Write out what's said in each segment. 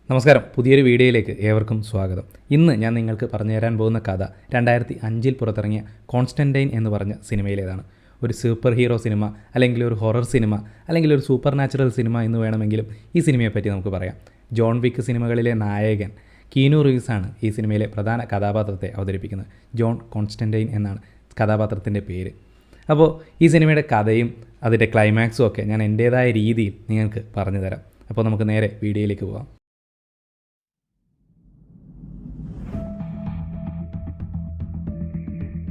നമസ്കാരം, പുതിയൊരു വീഡിയോയിലേക്ക് ഏവർക്കും സ്വാഗതം. ഇന്ന് ഞാൻ നിങ്ങൾക്ക് പറഞ്ഞു തരാൻ പോകുന്ന കഥ 2005 പുറത്തിറങ്ങിയ കോൺസ്റ്റൻറ്റൈൻ എന്ന് പറഞ്ഞ സിനിമയിലേതാണ്. ഒരു സൂപ്പർ ഹീറോ സിനിമ, അല്ലെങ്കിൽ ഒരു ഹൊറർ സിനിമ, അല്ലെങ്കിൽ ഒരു സൂപ്പർ നാച്ചുറൽ സിനിമ എന്ന് വേണമെങ്കിലും ഈ സിനിമയെപ്പറ്റി നമുക്ക് പറയാം. ജോൺ വിക്ക് സിനിമകളിലെ നായകൻ കീനു റീവ്സാണ് ഈ സിനിമയിലെ പ്രധാന കഥാപാത്രത്തെ അവതരിപ്പിക്കുന്നത്. ജോൺ കോൺസ്റ്റൻറ്റൈൻ എന്നാണ് കഥാപാത്രത്തിൻ്റെ പേര്. അപ്പോൾ ഈ സിനിമയുടെ കഥയും അതിൻ്റെ ക്ലൈമാക്സും ഒക്കെ ഞാൻ എൻ്റേതായ രീതിയിൽ നിങ്ങൾക്ക് പറഞ്ഞു തരാം. അപ്പോൾ നമുക്ക് നേരെ വീഡിയോയിലേക്ക് പോകാം.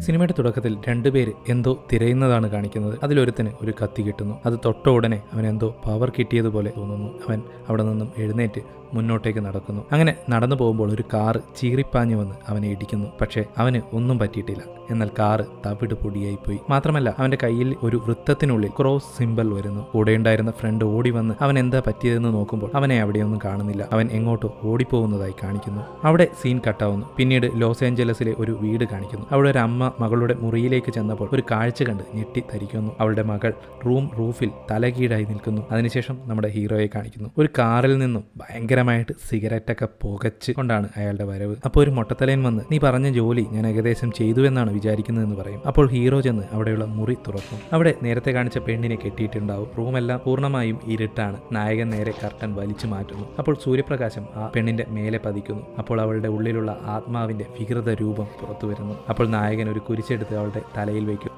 സിനിമയുടെ തുടക്കത്തിൽ രണ്ടുപേര് എന്തോ തിരയുന്നതാണ് കാണിക്കുന്നത്. അതിലൊരുത്തന് ഒരു കത്തി കിട്ടുന്നു. അത് തൊട്ട ഉടനെ അവൻ എന്തോ പവർ കിട്ടിയതുപോലെ തോന്നുന്നു. അവൻ അവിടെ നിന്നും എഴുന്നേറ്റ് മുന്നോട്ടേക്ക് നടക്കുന്നു. അങ്ങനെ നടന്നു പോകുമ്പോൾ ഒരു കാറ് ചീറിപ്പാഞ്ഞു വന്ന് അവനെ ഇടിക്കുന്നു. പക്ഷേ അവന് ഒന്നും പറ്റിയിട്ടില്ല. എന്നാൽ കാറ് തവിട് പൊടിയായി പോയി. മാത്രമല്ല അവന്റെ കയ്യിൽ ഒരു വൃത്തത്തിനുള്ളിൽ ക്രോസ് സിംബൽ വരുന്നു. കൂടെയുണ്ടായിരുന്ന ഫ്രണ്ട് ഓടി വന്ന് അവൻ എന്താ പറ്റിയതെന്ന് നോക്കുമ്പോൾ അവനെ അവിടെയൊന്നും കാണുന്നില്ല. അവൻ എങ്ങോട്ടോ ഓടിപ്പോകുന്നതായി കാണിക്കുന്നു. അവിടെ സീൻ കട്ടാവുന്നു. പിന്നീട് ലോസ് ഏഞ്ചലസിലെ ഒരു വീട് കാണിക്കുന്നു. അവിടെ ഒരു അമ്മ മകളുടെ മുറിയിലേക്ക് ചെന്നപ്പോൾ ഒരു കാഴ്ച കണ്ട് ഞെട്ടിത്തരിക്കുന്നു. അവളുടെ മകൾ റൂഫിൽ തലകീഴായി നിൽക്കുന്നു. അതിനുശേഷം നമ്മുടെ ഹീറോയെ കാണിക്കുന്നു. ഒരു കാറിൽ നിന്നും ഭയങ്കരമായിട്ട് സിഗരറ്റൊക്കെ പുകച്ച് കൊണ്ടാണ് അയാളുടെ വരവ്. അപ്പോൾ ഒരു മൊട്ടത്തലയൻ വന്ന്, നീ പറഞ്ഞ ജോലി ഞാൻ ഏകദേശം ചെയ്തു എന്നാണ് വിചാരിക്കുന്നതെന്ന് പറയും. അപ്പോൾ ഹീറോ ചെന്ന് അവിടെയുള്ള മുറി തുറക്കും. അവിടെ നേരത്തെ കാണിച്ച പെണ്ണിനെ കെട്ടിയിട്ടുണ്ടാവും. റൂമെല്ലാം പൂർണ്ണമായും ഇരുട്ടാണ്. നായകൻ നേരെ കർട്ടൻ വലിച്ചു മാറ്റുന്നു. അപ്പോൾ സൂര്യപ്രകാശം ആ പെണ്ണിന്റെ മേലെ പതിക്കുന്നു. അപ്പോൾ അവളുടെ ഉള്ളിലുള്ള ആത്മാവിന്റെ വികൃത രൂപം പുറത്തു വരുന്നു. അപ്പോൾ നായകൻ ഒരു കുരിശെടുത്ത് അവളുടെ തലയിൽ വയ്ക്കും.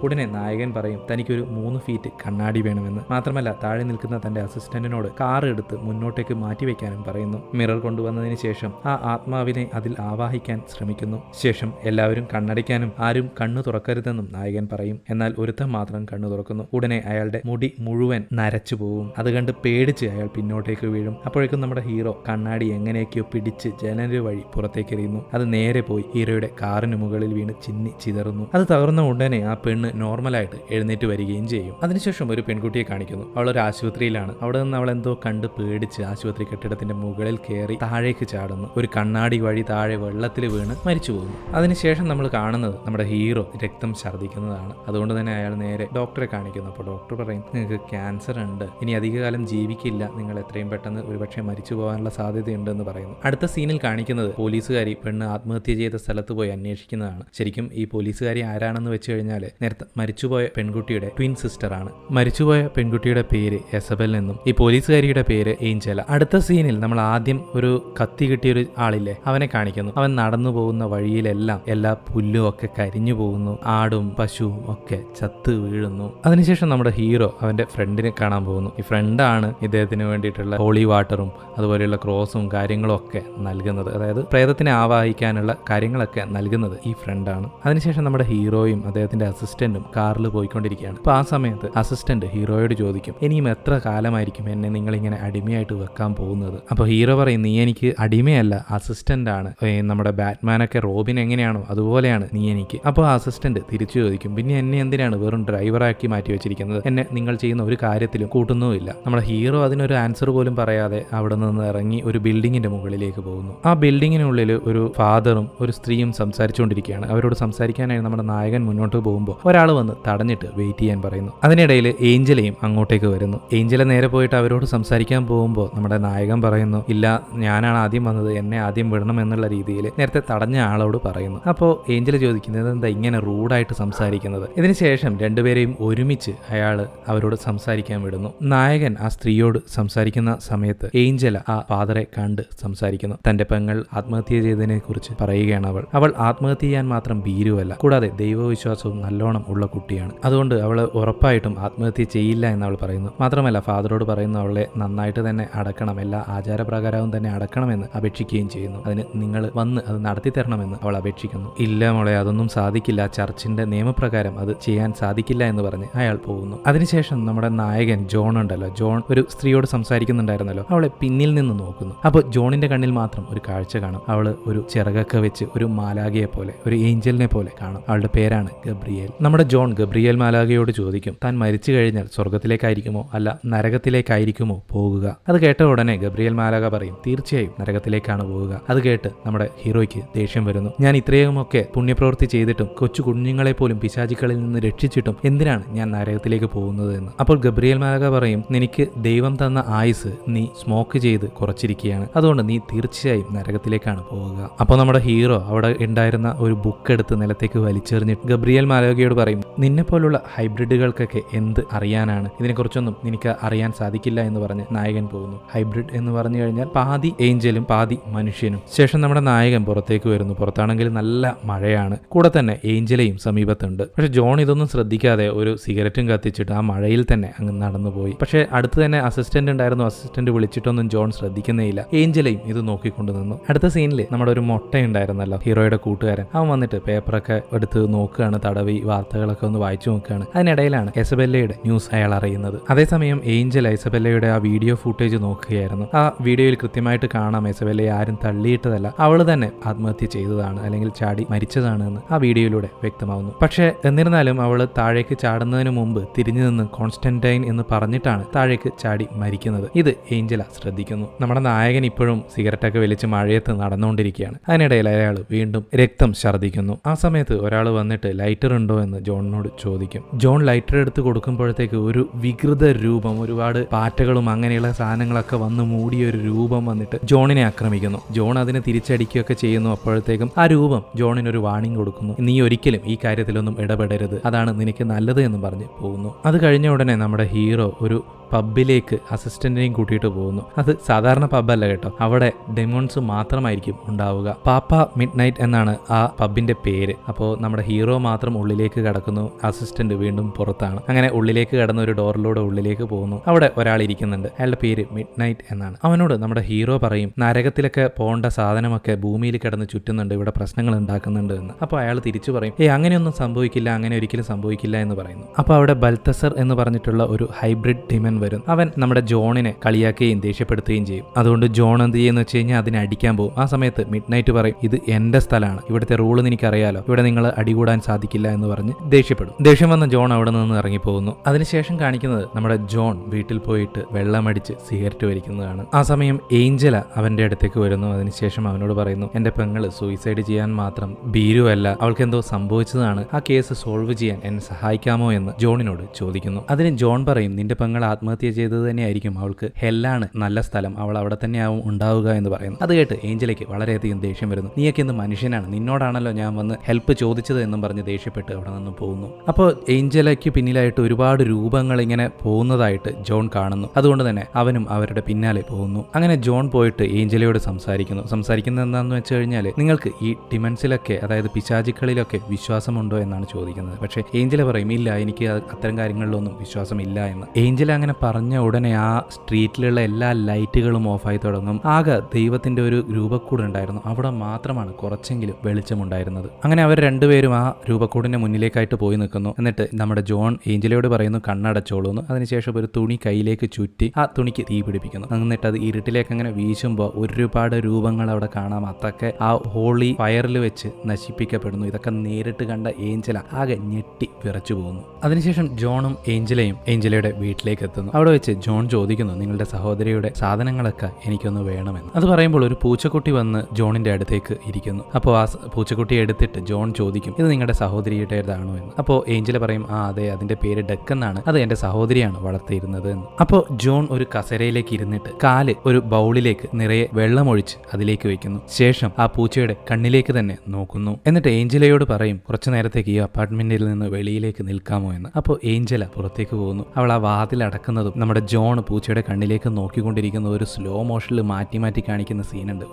ഉടനെ നായകൻ പറയും തനിക്കൊരു 3 ഫീറ്റ് കണ്ണാടി വേണമെന്ന്. മാത്രമല്ല താഴെ നിൽക്കുന്ന തന്റെ അസിസ്റ്റന്റിനോട് കാർ എടുത്ത് മുന്നോട്ടേക്ക് മാറ്റിവെക്കാനും പറയുന്നു. മിറർ കൊണ്ടുവന്നതിന് ശേഷം ആ ആത്മാവിനെ അതിൽ ആവാഹിക്കാൻ ശ്രമിക്കുന്നു. ശേഷം എല്ലാവരും കണ്ണടിക്കാനും ആരും കണ്ണു തുറക്കരുതെന്നും നായകൻ പറയും. എന്നാൽ ഒരുത്തൻ മാത്രം കണ്ണു തുറക്കുന്നു. ഉടനെ അയാളുടെ മുടി മുഴുവൻ നരച്ചു പോകും. അത് കണ്ട് പേടിച്ച് അയാൾ പിന്നോട്ടേക്ക് വീഴും. അപ്പോഴേക്കും നമ്മുടെ ഹീറോ കണ്ണാടി എങ്ങനെയൊക്കെയോ പിടിച്ച് ജനല് വഴി പുറത്തേക്ക് എറിയുന്നു. അത് നേരെ പോയി ഹീറോയുടെ കാറിന് മുകളിൽ വീണ് ചിന്നി ചിതറുന്നു. അത് തകർന്ന ഉടനെ ആ പെണ്ണ് നോർമലായിട്ട് എഴുന്നേറ്റ് വരികയും ചെയ്യും. അതിനുശേഷം ഒരു പെൺകുട്ടിയെ കാണിക്കുന്നു. അവളൊരു ആശുപത്രിയിലാണ്. അവിടെ നിന്ന് അവൾ എന്തോ കണ്ട് പേടിച്ച് ആശുപത്രി കെട്ടിടത്തിന്റെ മുകളിൽ കയറി താഴേക്ക് ചാടുന്നു. ഒരു കണ്ണാടി വഴി താഴെ വെള്ളത്തിൽ വീണ് മരിച്ചു പോകുന്നു. അതിനുശേഷം നമ്മൾ കാണുന്നത് നമ്മുടെ ഹീറോ രക്തം ഛർദ്ദിക്കുന്നതാണ്. അതുകൊണ്ട് തന്നെ അയാൾ നേരെ ഡോക്ടറെ കാണിക്കുന്നു. അപ്പോൾ ഡോക്ടർ പറയും, നിങ്ങൾക്ക് ക്യാൻസർ ഉണ്ട്, ഇനി അധികകാലം ജീവിക്കില്ല, നിങ്ങൾ എത്രയും പെട്ടെന്ന് ഒരുപക്ഷെ മരിച്ചു പോകാനുള്ള സാധ്യതയുണ്ടെന്ന് പറയുന്നു. അടുത്ത സീനിൽ കാണിക്കുന്നത് പോലീസുകാരി പെണ്ണ് ആത്മഹത്യ ചെയ്ത സ്ഥലത്ത് പോയി അന്വേഷിക്കുന്നതാണ്. ശരിക്കും ഈ പോലീസുകാരി ആരാണെന്ന് വെച്ച് കഴിഞ്ഞാൽ നേരത്തെ മരിച്ചുപോയ പെൺകുട്ടിയുടെ ട്വിൻ സിസ്റ്റർ ആണ്. മരിച്ചുപോയ പെൺകുട്ടിയുടെ പേര് എസബൽ എന്നും ഈ പോലീസുകാരിയുടെ പേര് ഏഞ്ചല. അടുത്ത സീനിൽ നമ്മൾ ആദ്യം ഒരു കത്തി കിട്ടിയൊരു ആളില്ലേ, അവനെ കാണിക്കുന്നു. അവൻ നടന്നു പോകുന്ന വഴിയിലെല്ലാം എല്ലാ പുല്ലും ഒക്കെ കരിഞ്ഞു പോകുന്നു. ആടും പശുവും ഒക്കെ ചത്ത് വീഴുന്നു. അതിനുശേഷം നമ്മുടെ ഹീറോ അവന്റെ ഫ്രണ്ടിനെ കാണാൻ പോകുന്നു. ഈ ഫ്രണ്ടാണ് ഇദ്ദേഹത്തിന് വേണ്ടിയിട്ടുള്ള ഹോളി വാട്ടറും അതുപോലെയുള്ള ക്രോസും കാര്യങ്ങളും ഒക്കെ നൽകുന്നത്. അതായത് പ്രേതത്തിനെ ആവാഹിക്കാനുള്ള കാര്യങ്ങളൊക്കെ നൽകുന്നത് ഈ ഫ്രണ്ടാണ്. അതിനുശേഷം നമ്മുടെ ഹീറോയും അദ്ദേഹത്തിന്റെ അസിസ്റ്റന്റും കാറിൽ പോയിക്കൊണ്ടിരിക്കുകയാണ്. അപ്പോൾ ആ സമയത്ത് അസിസ്റ്റന്റ് ഹീറോയോട് ചോദിക്കും, ഇനിയും എത്ര കാലമായിരിക്കും എന്നെ നിങ്ങളിങ്ങനെ അടിമയായിട്ട് വെക്കാൻ പോകുന്നത്? അപ്പോൾ ഹീറോ പറയും, നീ എനിക്ക് അടിമയല്ല, അസിസ്റ്റന്റ് ആണ്. നമ്മുടെ ബാറ്റ്മാനൊക്കെ റോബിൻ എങ്ങനെയാണോ അതുപോലെയാണ് നീ എനിക്ക്. അപ്പോൾ ആ അസിസ്റ്റന്റ് തിരിച്ചു ചോദിക്കും, പിന്നെ എന്നെ എന്തിനാണ് വെറും ഡ്രൈവറാക്കി മാറ്റി വെച്ചിരിക്കുന്നത്? എന്നെ നിങ്ങൾ ചെയ്യുന്ന ഒരു കാര്യത്തിലും കൂട്ടുന്നുമില്ല. നമ്മുടെ ഹീറോ അതിനൊരു ആൻസർ പോലും പറയാതെ അവിടെ നിന്ന് ഇറങ്ങി ഒരു ബിൽഡിങ്ങിന്റെ മുകളിലേക്ക് പോകുന്നു. ആ ബിൽഡിങ്ങിനുള്ളിൽ ഒരു ഫാദറും ഒരു സ്ത്രീയും സംസാരിച്ചുകൊണ്ടിരിക്കുകയാണ്. അവരോട് സംസാരിക്കാനായി നമ്മുടെ നായകൻ മുന്നോട്ട് പോകുമ്പോൾ ഒരാൾ വന്ന് തടഞ്ഞിട്ട് വെയിറ്റ് ചെയ്യാൻ പറയുന്നു. അതിനിടയിൽ ഏഞ്ചലയും അങ്ങോട്ടേക്ക് വരുന്നു. ഏഞ്ചല നേരെ പോയിട്ട് അവരോട് സംസാരിക്കാൻ പോകുമ്പോൾ നമ്മുടെ നായകൻ പറയുന്നു, ഇല്ല, ഞാനാണ് ആദ്യം വന്നത്, എന്നെ ആദ്യം വിടണം എന്നുള്ള രീതിയിൽ നേരത്തെ തടഞ്ഞ ആളോട് പറയുന്നു. അപ്പോൾ ഏഞ്ചല ചോദിക്കുന്നത്, എന്താ ഇങ്ങനെ റൂഡായിട്ട് സംസാരിക്കുന്നത്? ഇതിനുശേഷം രണ്ടുപേരെയും ഒരുമിച്ച് അയാൾ അവരോട് സംസാരിക്കാൻ വിടുന്നു. നായകൻ ആ സ്ത്രീയോട് സംസാരിക്കുന്ന സമയത്ത് ഏഞ്ചല ആ ഫാദറെ കണ്ട് സംസാരിക്കുന്നു. തന്റെ പെങ്ങൾ ആത്മഹത്യ ചെയ്തതിനെ കുറിച്ച് പറയുകയാണ്. അവൾ ആത്മഹത്യ ചെയ്യാൻ മാത്രം ഭീരുവല്ല, കൂടാതെ ദൈവവിശ്വാസവും നല്ലോണം ഉള്ള കുട്ടിയാണ്. അതുകൊണ്ട് അവൾ ഉറപ്പായിട്ടും ആത്മഹത്യ ചെയ്യില്ല എന്ന് അവൾ പറയുന്നു. മാത്രമല്ല ഫാദറോട് പറയുന്നു, അവളെ നന്നായിട്ട് തന്നെ അടക്കണം, എല്ലാ ആചാരപ്രകാരവും തന്നെ അടക്കണമെന്ന് അപേക്ഷിക്കുകയും ചെയ്യുന്നു. അതിന് നിങ്ങൾ വന്ന് അത് നടത്തി തരണമെന്ന് അവൾ അപേക്ഷിക്കുന്നു. ഇല്ല മോളെ, അതൊന്നും സാധിക്കില്ല, ചർച്ചിന്റെ നിയമപ്രകാരം അത് ചെയ്യാൻ സാധിക്കില്ല എന്ന് പറഞ്ഞ് അയാൾ പോകുന്നു. അതിനുശേഷം നമ്മുടെ നായകൻ ജോൺ ഉണ്ടല്ലോ, ജോൺ ഒരു സ്ത്രീയോട് സംസാരിക്കുന്നുണ്ടായിരുന്നല്ലോ, അവളെ പിന്നിൽ നിന്ന് നോക്കുന്നു. അപ്പോൾ ജോണിന്റെ കണ്ണിൽ മാത്രം ഒരു കാഴ്ച കാണും. അവൾ ഒരു ചിറകൊക്കെ വെച്ച് ഒരു മാലാഖയെ പോലെ, ഒരു ഏഞ്ചലിനെ പോലെ കാണും. അവളുടെ പേരാണ് ഗബ്രിയേൽ. നമ്മൾ നമ്മുടെ ജോൺ ഗബ്രിയേൽ മാലാഖയോട് ചോദിക്കും, താൻ മരിച്ചു കഴിഞ്ഞാൽ സ്വർഗത്തിലേക്കായിരിക്കുമോ അല്ല നരകത്തിലേക്കായിരിക്കുമോ പോകുക? അത് കേട്ട ഉടനെ ഗബ്രിയേൽ മാലാഖ പറയും, തീർച്ചയായും നരകത്തിലേക്കാണ് പോവുക. അത് കേട്ട് നമ്മുടെ ഹീറോയ്ക്ക് ദേഷ്യം വരുന്നു. ഞാൻ ഇത്രയുമൊക്കെ പുണ്യപ്രവൃത്തി ചെയ്തിട്ടും കൊച്ചു കുഞ്ഞുങ്ങളെ പോലും പിശാചുക്കളിൽ നിന്ന് രക്ഷിച്ചിട്ടും എന്തിനാണ് ഞാൻ നരകത്തിലേക്ക് പോകുന്നത് എന്ന്. അപ്പോൾ ഗബ്രിയേൽ മാലാഖ പറയും, നിനക്ക് ദൈവം തന്ന ആയുസ് നീ സ്മോക്ക് ചെയ്ത് കുറച്ചിരിക്കുകയാണ്, അതുകൊണ്ട് നീ തീർച്ചയായും നരകത്തിലേക്കാണ് പോവുക. അപ്പോൾ നമ്മുടെ ഹീറോ അവിടെ ഉണ്ടായിരുന്ന ഒരു ബുക്ക് എടുത്ത് നിലത്തേക്ക് വലിച്ചെറിഞ്ഞിട്ട് ഗബ്രിയേൽ മാലാഖയോട് പറയും, നിന്നെ പോലുള്ള ഹൈബ്രിഡുകൾക്കൊക്കെ എന്ത് അറിയാനാണ്, ഇതിനെക്കുറിച്ചൊന്നും നിനക്ക് അറിയാൻ സാധിക്കില്ല എന്ന് പറഞ്ഞ് നായകൻ പോകുന്നു. ഹൈബ്രിഡ് എന്ന് പറഞ്ഞു കഴിഞ്ഞാൽ പാതി ഏഞ്ചലും പാതി മനുഷ്യനും. ശേഷം നമ്മുടെ നായകൻ പുറത്തേക്ക് വരുന്നു. പുറത്താണെങ്കിൽ നല്ല മഴയാണ്, കൂടെ തന്നെ ഏഞ്ചലയും സമീപത്തുണ്ട്. പക്ഷെ ജോൺ ഇതൊന്നും ശ്രദ്ധിക്കാതെ ഒരു സിഗരറ്റും കത്തിച്ചിട്ട് ആ മഴയിൽ തന്നെ അങ്ങ് നടന്നുപോയി. പക്ഷെ അടുത്ത് തന്നെ അസിസ്റ്റന്റ് ഉണ്ടായിരുന്നു. Assistant വിളിച്ചിട്ടൊന്നും John ശ്രദ്ധിക്കുന്നേയില്ല. ഏഞ്ചലയും ഇത് നോക്കിക്കൊണ്ട് നിന്നു. അടുത്ത സീനിൽ നമ്മുടെ ഒരു മുട്ട ഉണ്ടായിരുന്നല്ലോ, ഹീറോയുടെ കൂട്ടുകാരൻ, അവൻ വന്നിട്ട് പേപ്പറൊക്കെ എടുത്ത് നോക്കുകയാണ്, തടവി വാർത്തകളൊക്കെ ഒന്ന് വായിച്ചു നോക്കുകയാണ്. അതിനിടയിലാണ് എസബെല്ലയുടെ ന്യൂസ് അയാൾ അറിയുന്നത്. അതേസമയം ഏഞ്ചൽ എസബെല്ലയുടെ ആ വീഡിയോ ഫുട്ടേജ് നോക്കുകയായിരുന്നു. ആ വീഡിയോയിൽ കൃത്യമായിട്ട് കാണാം എസബെല്ലയെ ആരും തള്ളിയിട്ടതല്ല, അവൾ തന്നെ ആത്മഹത്യ ചെയ്തതാണ് അല്ലെങ്കിൽ ചാടി മരിച്ചതാണ് എന്ന് ആ വീഡിയോയിലൂടെ വ്യക്തമാവുന്നു. പക്ഷേ എന്നിരുന്നാലും അവൾ താഴേക്ക് ചാടുന്നതിന് മുമ്പ് തിരിഞ്ഞു നിന്ന് കോൺസ്റ്റന്റൈൻ എന്ന് പറഞ്ഞിട്ടാണ് താഴേക്ക് ചാടി മരിക്കുന്നത്. ഇത് ഏഞ്ചല ശ്രദ്ധിക്കുന്നു. നമ്മുടെ നായകൻ ഇപ്പോഴും സിഗരറ്റൊക്കെ വലിച്ച് മഴയത്ത് നടന്നുകൊണ്ടിരിക്കുകയാണ്. അതിനിടയിൽ അയാൾ വീണ്ടും രക്തം ഛർദ്ദിക്കുന്നു. ആ സമയത്ത് ഒരാൾ വന്നിട്ട് ലൈറ്റർ ഉണ്ടോ എന്ന് ജോണിനോട് ചോദിക്കും. ജോൺ ലൈറ്റർ എടുത്ത് കൊടുക്കുമ്പോഴത്തേക്ക് ഒരു വികൃത രൂപം, ഒരുപാട് പാറ്റകളും അങ്ങനെയുള്ള സാധനങ്ങളൊക്കെ വന്ന് മൂടിയ ഒരു രൂപം വന്നിട്ട് ജോണിനെ ആക്രമിക്കുന്നു. ജോൺ അതിനെ തിരിച്ചടിക്കുകയൊക്കെ ചെയ്യുന്നു. അപ്പോഴത്തേക്കും ആ രൂപം ജോണിനൊരു വാർണിംഗ് കൊടുക്കുന്നു, നീ ഒരിക്കലും ഈ കാര്യത്തിലൊന്നും ഇടപെടരുത്, അതാണ് നിനക്ക് നല്ലത് എന്ന് പറഞ്ഞ് പോകുന്നു. അത് കഴിഞ്ഞ ഉടനെ നമ്മുടെ ഹീറോ ഒരു പബ്ബിലേക്ക് അസിസ്റ്റന്റിനെയും കൂട്ടിയിട്ട് പോകുന്നു. അത് സാധാരണ പബ്ബല്ല കേട്ടോ, അവിടെ ഡെമോൺസ് മാത്രമായിരിക്കും ഉണ്ടാവുക. പാപ്പ മിഡ് നൈറ്റ് എന്നാണ് ആ പബ്ബിന്റെ പേര്. അപ്പോൾ നമ്മുടെ ഹീറോ മാത്രം ഉള്ളിലേക്ക് കടക്കുന്നു, അസിസ്റ്റന്റ് വീണ്ടും പുറത്താണ്. അങ്ങനെ ഉള്ളിലേക്ക് കടന്ന ഒരു ഡോറിലൂടെ ഉള്ളിലേക്ക് പോകുന്നു. അവിടെ ഒരാൾ ഇരിക്കുന്നുണ്ട്, അയാളുടെ പേര് മിഡ് നൈറ്റ് എന്നാണ്. അവനോട് നമ്മുടെ ഹീറോ പറയും, നരകത്തിലൊക്കെ പോകേണ്ട സാധനമൊക്കെ ഭൂമിയിൽ കിടന്ന് ചുറ്റുന്നുണ്ട്, ഇവിടെ പ്രശ്നങ്ങൾ ഉണ്ടാക്കുന്നുണ്ട് എന്ന്. അപ്പോൾ അയാൾ തിരിച്ചു പറയും, അങ്ങനെയൊന്നും സംഭവിക്കില്ല, അങ്ങനെ ഒരിക്കലും സംഭവിക്കില്ല എന്ന് പറയുന്നു. അപ്പോൾ അവിടെ ബൽത്തസർ എന്ന് പറഞ്ഞിട്ടുള്ള ഒരു ഹൈബ്രിഡ് ഡിമൻ വരും. അവൻ നമ്മുടെ ജോണിനെ കളിയാക്കുകയും ദേഷ്യപ്പെടുത്തുകയും ചെയ്യും. അതുകൊണ്ട് ജോൺ എന്ത് ചെയ്യുന്ന വെച്ച് കഴിഞ്ഞാൽ അതിനെ അടിക്കാൻ പോകും. ആ സമയത്ത് മിഡ് നൈറ്റ് പറയും, ഇത് എന്റെ സ്ഥലമാണ്, ഇവിടുത്തെ റൂള് എനിക്കറിയാലോ, ഇവിടെ നിങ്ങൾ അടികൂടാൻ സാധിക്കില്ല എന്ന് പറഞ്ഞ് ദേഷ്യപ്പെടും. ദേഷ്യം വന്ന ജോൺ അവിടെ നിന്ന് ഇറങ്ങിപ്പോകുന്നു. അതിനുശേഷം കാണിക്കുന്നത് നമ്മുടെ ജോൺ വീട്ടിൽ പോയിട്ട് വെള്ളമടിച്ച് സിഗരറ്റ് വലിക്കുന്നതാണ്. ആ സമയം ഏഞ്ചല അവന്റെ അടുത്തേക്ക് വരുന്നു. അതിനുശേഷം അവനോട് പറയുന്നു, എന്റെ പെങ്ങള് സൂയിസൈഡ് ചെയ്യാൻ മാത്രം ഭീരുവല്ല, അവൾക്ക് എന്തോ സംഭവിച്ചതാണ്, ആ കേസ് സോൾവ് ചെയ്യാൻ എന്നെ സഹായിക്കാമോ എന്ന് ജോണിനോട് ചോദിക്കുന്നു. അതിന് ജോൺ പറയും, നിന്റെ പെങ്ങൾ ആത്മഹത്യ ചെയ്തത് തന്നെയായിരിക്കും, അവൾക്ക് ഹെല്ലാണ് നല്ല സ്ഥലം, അവൾ അവിടെ തന്നെയാവും ഉണ്ടാവുക എന്ന് പറയുന്നു. അത് കേട്ട് ഏഞ്ചലയ്ക്ക് വളരെയധികം ദേഷ്യം വരുന്നു. നീയൊക്കെ എന്ത് മനുഷ്യനാണ്, നിന്നോടാണല്ലോ ഞാൻ വന്ന് ഹെൽപ്പ് ചോദിച്ചത് എന്നും പറഞ്ഞ് ദേഷ്യപ്പെട്ട് അവിടെ നിന്ന് പോകുന്നു. അപ്പോൾ ഏഞ്ചലയ്ക്ക് പിന്നിലായിട്ട് ഒരുപാട് രൂപങ്ങൾ ഇങ്ങനെ പോകുന്നതായിട്ട് ജോൺ കാണുന്നു. അതുകൊണ്ട് തന്നെ അവനും അവരുടെ പിന്നാലെ പോകുന്നു. അങ്ങനെ ജോൺ പോയിട്ട് ഏഞ്ചലയോട് സംസാരിക്കുന്നത് എന്താണെന്ന് വെച്ച് കഴിഞ്ഞാൽ, നിങ്ങൾക്ക് ഈ ഡിമൻസിലൊക്കെ അതായത് പിശാചുക്കളിലൊക്കെ വിശ്വാസമുണ്ടോ എന്നാണ് ചോദിക്കുന്നത്. പക്ഷേ ഏഞ്ചല പറയും, ഇല്ല, എനിക്ക് അത്തരം കാര്യങ്ങളിലൊന്നും വിശ്വാസമില്ല എന്ന്. ഏഞ്ചല അങ്ങനെ പറഞ്ഞ ഉടനെ ആ സ്ട്രീറ്റിലുള്ള എല്ലാ ലൈറ്റുകളും ഓഫായി തുടങ്ങും. ആകെ ദൈവത്തിന്റെ ഒരു രൂപക്കൂട് ഉണ്ടായിരുന്നു, അവിടെ മാത്രമാണ് കുറച്ചെങ്കിലും വെളിച്ചമുണ്ടായിരുന്നത്. അങ്ങനെ അവർ രണ്ടുപേരും ആ രൂപക്കൂടിന്റെ മുന്നിലേക്കായിട്ട് പോയി നിൽക്കുന്നു. എന്നിട്ട് നമ്മുടെ ജോൺ ഏഞ്ചലയോട് പറയുന്നു, കണ്ണടച്ചോളൂ എന്ന്. അതിനുശേഷം ഒരു തുണി കയ്യിലേക്ക് ചുറ്റി ആ തുണിക്ക് തീ പിടിപ്പിക്കുന്നു. എന്നിട്ട് അത് ഇരുട്ടിലേക്ക് അങ്ങനെ വീശുമ്പോൾ ഒരുപാട് രൂപങ്ങൾ അവിടെ കാണാം. അതൊക്കെ ആ ഹോളി ഫയറിൽ വെച്ച് നശിപ്പിക്കപ്പെടുന്നു. ഇതൊക്കെ നേരിട്ട് കണ്ട ഏഞ്ചല ആകെ ഞെട്ടി വിറച്ചു പോകുന്നു. അതിനുശേഷം ജോണും ഏഞ്ചലയുടെ വീട്ടിലേക്ക് എത്തുന്നു. അവിടെ വെച്ച് ജോൺ ചോദിക്കുന്നു, നിങ്ങളുടെ സഹോദരിയുടെ സാധനങ്ങളൊക്കെ എനിക്കൊന്ന് വേണമെന്ന്. അത് പറയുമ്പോൾ ഒരു പൂച്ചക്കുട്ടി വന്ന് ജോണിന്റെ അടുത്തേക്ക് ഇരിക്കുന്നു. അപ്പോൾ ആ പൂച്ചക്കുട്ടിയെ എടുത്തിട്ട് ജോൺ ചോദിക്കും, ഇത് നിങ്ങളുടെ സഹോദരിയുടേതാണോ എന്ന്. അപ്പോൾ ഏഞ്ചല പറയും, അതെ, അതിന്റെ പേര് ഡക്ക് എന്നാണ്, അത് എന്റെ സഹോദരിയാണ് വളർത്തിയിരുന്നത് എന്ന്. അപ്പോൾ ജോൺ ഒരു കസേരയിലേക്ക് ഇരുന്നിട്ട് കാല് ഒരു ബൗളിലേക്ക് നിറയെ വെള്ളമൊഴിച്ച് അതിലേക്ക് വെക്കുന്നു. ശേഷം ആ പൂച്ചയുടെ കണ്ണിലേക്ക് തന്നെ നോക്കുന്നു. എന്നിട്ട് ഏഞ്ചലയോട് പറയും, കുറച്ചു നേരത്തേക്ക് ഈ അപ്പാർട്ട്മെന്റിൽ നിന്ന് വെളിയിലേക്ക് നിൽക്കാമോ എന്ന്. അപ്പോൾ ഏഞ്ചല പുറത്തേക്ക് പോകുന്നു. അവൾ ആ വാതിൽ അടക്കുന്നതും നമ്മുടെ ജോൺ പൂച്ചയുടെ കണ്ണിലേക്ക് നോക്കിക്കൊണ്ടിരിക്കുന്ന ഒരു സ്ലോ മോഷനിൽ മാറ്റി മാറ്റി കാണിക്കുന്ന സീനുണ്ട്.